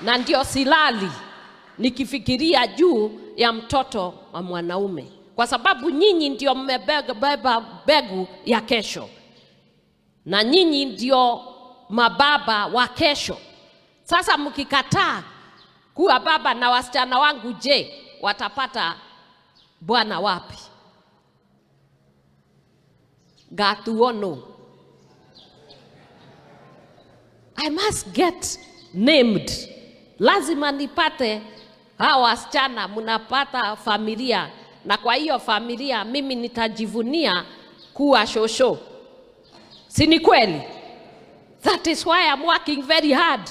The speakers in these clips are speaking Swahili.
Na ndio silali nikifikiria juu ya mtoto wa mwanaume, kwa sababu nyinyi ndio mmebeba begu ya kesho, na nyinyi ndio mababa wa kesho. Sasa mkikataa kuwa baba na wasichana wangu, je, watapata bwana wapi? Gatuono, I must get named. Lazima nipate hawa wasichana, mnapata familia, na kwa hiyo familia mimi nitajivunia kuwa shosho. Si ni kweli? That is why I'm working very hard,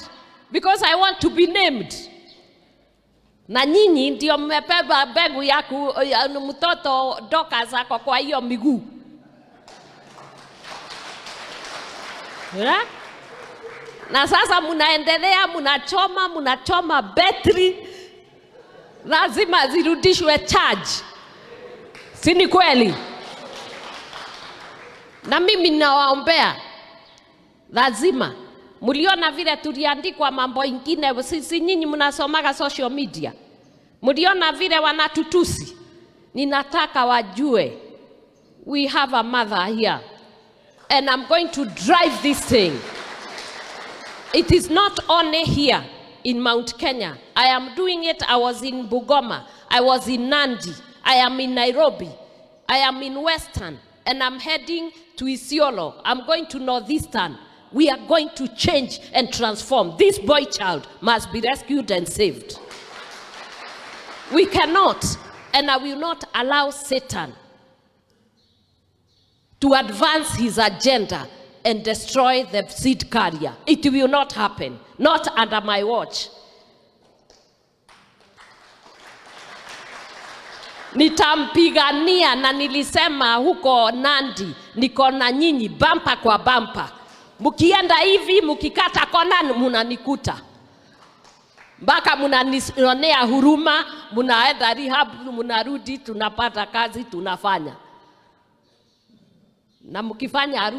because I want to be named. Na nyinyi ndio mmebeba begu ya mtoto Dorcas ako kwa hiyo miguu. Na sasa mnaendelea mnachoma betri, lazima zirudishwe charge. Si ni kweli? Na mimi ninawaombea lazima. Mliona vile tuliandikwa mambo ingine, sisi nyinyi mnasomaga social media. Mliona vile wanatutusi. Ninataka wajue we have a mother here, and I'm going to drive this thing. It is not only here in Mount Kenya. I am doing it. I was in Bungoma. I was in Nandi. I am in Nairobi. I am in Western. And I'm heading to Isiolo. I'm going to Northeastern. We are going to change and transform. This boy child must be rescued and saved. We cannot, and I will not allow Satan to advance his agenda and destroy the seed carrier. It will not happen. Not under my watch. Nitampigania, na nilisema huko Nandi, niko na nyinyi bampa kwa bampa. Mukienda hivi, mukikata kona, munanikuta. Mpaka munanionea huruma, munaenda rehab, munarudi, tunapata kazi, tunafanya. Na mukifanya